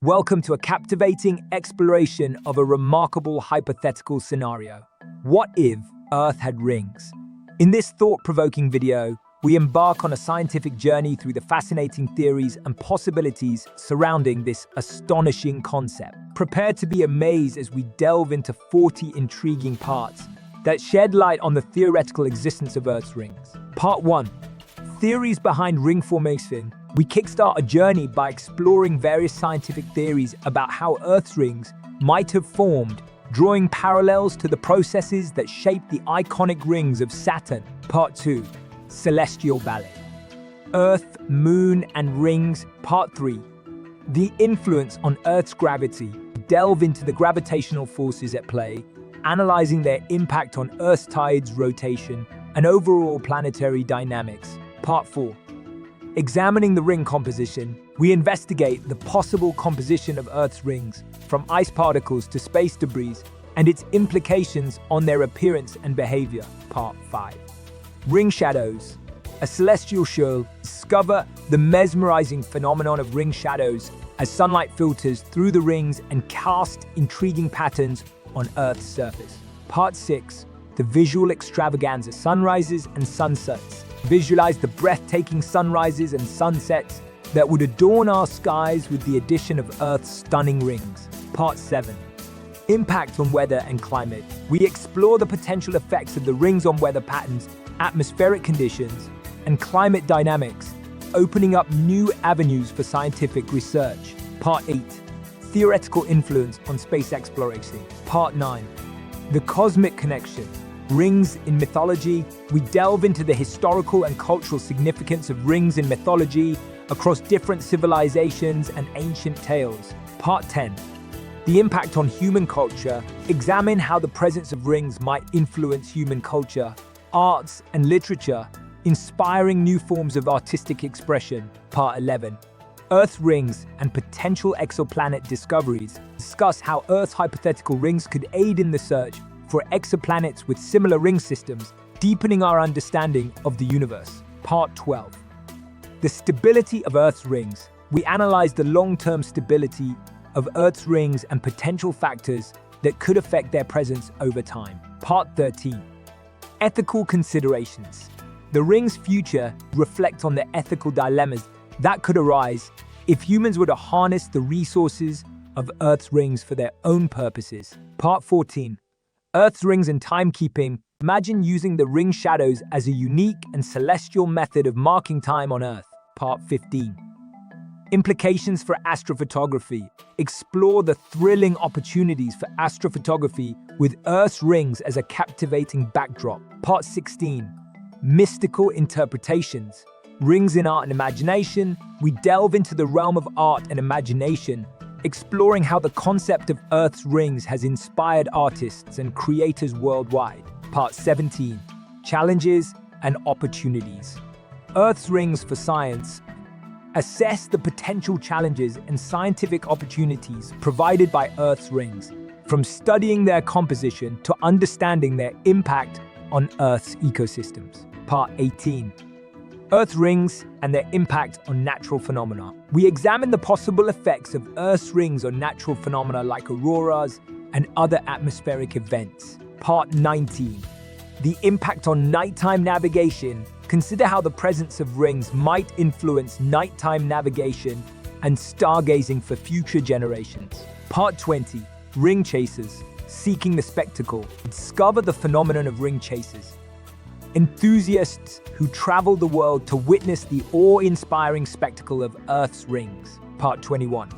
Welcome to a captivating exploration of a remarkable hypothetical scenario. What if Earth had rings? In this thought-provoking video, we embark on a scientific journey through the fascinating theories and possibilities surrounding this astonishing concept. Prepare to be amazed as we delve into 40 intriguing parts that shed light on the theoretical existence of Earth's rings. Part 1. Theories behind ring formation. We kickstart a journey by exploring various scientific theories about how Earth's rings might have formed, drawing parallels to the processes that shaped the iconic rings of Saturn. Part 2. Celestial ballet. Earth, Moon, and Rings. Part 3. The influence on Earth's gravity. Delve into the gravitational forces at play, analyzing their impact on Earth's tides, rotation, and overall planetary dynamics. Part 4. Examining the ring composition, we investigate the possible composition of Earth's rings, from ice particles to space debris, and its implications on their appearance and behavior. Part 5. Ring shadows. A celestial show. Discover the mesmerizing phenomenon of ring shadows as sunlight filters through the rings and casts intriguing patterns on Earth's surface. Part 6. The visual extravaganza. Sunrises and sunsets. Visualize the breathtaking sunrises and sunsets that would adorn our skies with the addition of Earth's stunning rings. Part 7. Impact on weather and climate. We explore the potential effects of the rings on weather patterns, atmospheric conditions, and climate dynamics, opening up new avenues for scientific research. Part 8. Theoretical influence on space exploration. Part 9. The cosmic connection. Rings in mythology. We delve into the historical and cultural significance of rings in mythology across different civilizations and ancient tales. Part 10. The impact on human culture. Examine how the presence of rings might influence human culture, arts, and literature, inspiring new forms of artistic expression. Part 11. Earth rings and potential exoplanet discoveries. Discuss how Earth's hypothetical rings could aid in the search for exoplanets with similar ring systems, deepening our understanding of the universe. Part 12. The stability of Earth's rings. We analyze the long-term stability of Earth's rings and potential factors that could affect their presence over time. Part 13. Ethical considerations. The ring's future reflects on the ethical dilemmas that could arise if humans were to harness the resources of Earth's rings for their own purposes. Part 14. Earth's rings and timekeeping. Imagine using the ring shadows as a unique and celestial method of marking time on Earth. Part 15. Implications for astrophotography. Explore the thrilling opportunities for astrophotography with Earth's rings as a captivating backdrop. Part 16. Mystical interpretations. Rings in art and imagination. We delve into the realm of art and imagination, exploring how the concept of Earth's rings has inspired artists and creators worldwide. Part 17. Challenges and opportunities. Earth's rings for science. Assess the potential challenges and scientific opportunities provided by Earth's rings, from studying their composition to understanding their impact on Earth's ecosystems. Part 18. Earth rings and their impact on natural phenomena. We examine the possible effects of Earth's rings on natural phenomena like auroras and other atmospheric events. Part 19. The impact on nighttime navigation. Consider how the presence of rings might influence nighttime navigation and stargazing for future generations. Part 20. Ring chasers. Seeking the spectacle. Discover the phenomenon of ring chasers. Enthusiasts who travel the world to witness the awe-inspiring spectacle of Earth's rings. Part 21.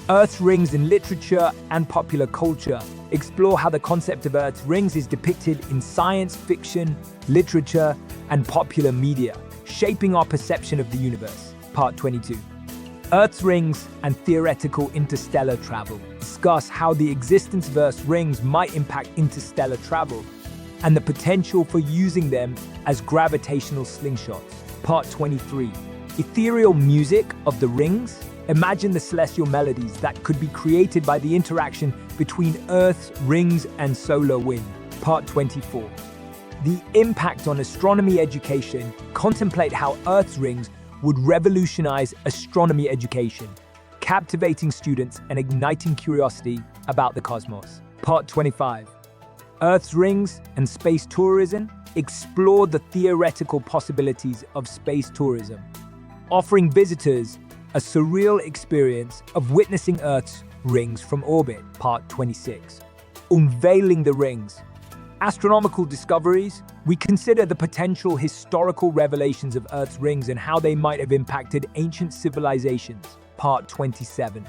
Earth's rings in literature and popular culture. Explore how the concept of Earth's rings is depicted in science fiction, literature, and popular media, shaping our perception of the universe. Part 22. Earth's rings and theoretical interstellar travel. Discuss how the existence of Earth's rings might impact interstellar travel and the potential for using them as gravitational slingshots. Part 23. Ethereal music of the rings. Imagine the celestial melodies that could be created by the interaction between Earth's rings and solar wind. Part 24. The impact on astronomy education. Contemplate how Earth's rings would revolutionize astronomy education, captivating students and igniting curiosity about the cosmos. Part 25. Earth's rings and space tourism explore the theoretical possibilities of space tourism, offering visitors a surreal experience of witnessing Earth's rings from orbit. Part 26. Unveiling the rings. Astronomical discoveries, we consider the potential historical revelations of Earth's rings and how they might have impacted ancient civilizations. Part 27.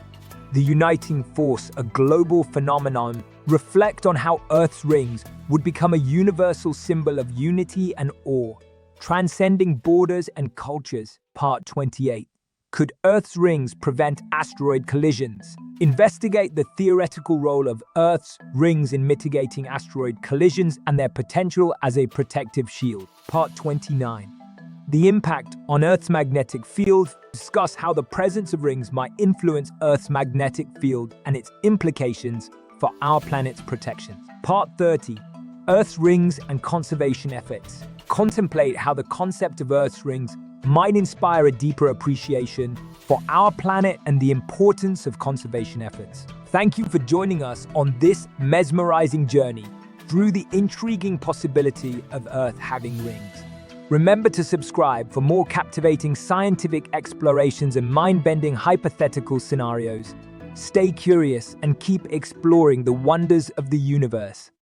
The uniting force, a global phenomenon, reflect on how Earth's rings would become a universal symbol of unity and awe, transcending borders and cultures. Part 28. Could Earth's rings prevent asteroid collisions? Investigate the theoretical role of Earth's rings in mitigating asteroid collisions and their potential as a protective shield. Part 29. The impact on Earth's magnetic field. Discuss how the presence of rings might influence Earth's magnetic field and its implications for our planet's protection. Part 30. Earth's rings and conservation efforts. Contemplate how the concept of Earth's rings might inspire a deeper appreciation for our planet and the importance of conservation efforts. Thank you for joining us on this mesmerizing journey through the intriguing possibility of Earth having rings. Remember to subscribe for more captivating scientific explorations and mind-bending hypothetical scenarios. Stay curious and keep exploring the wonders of the universe.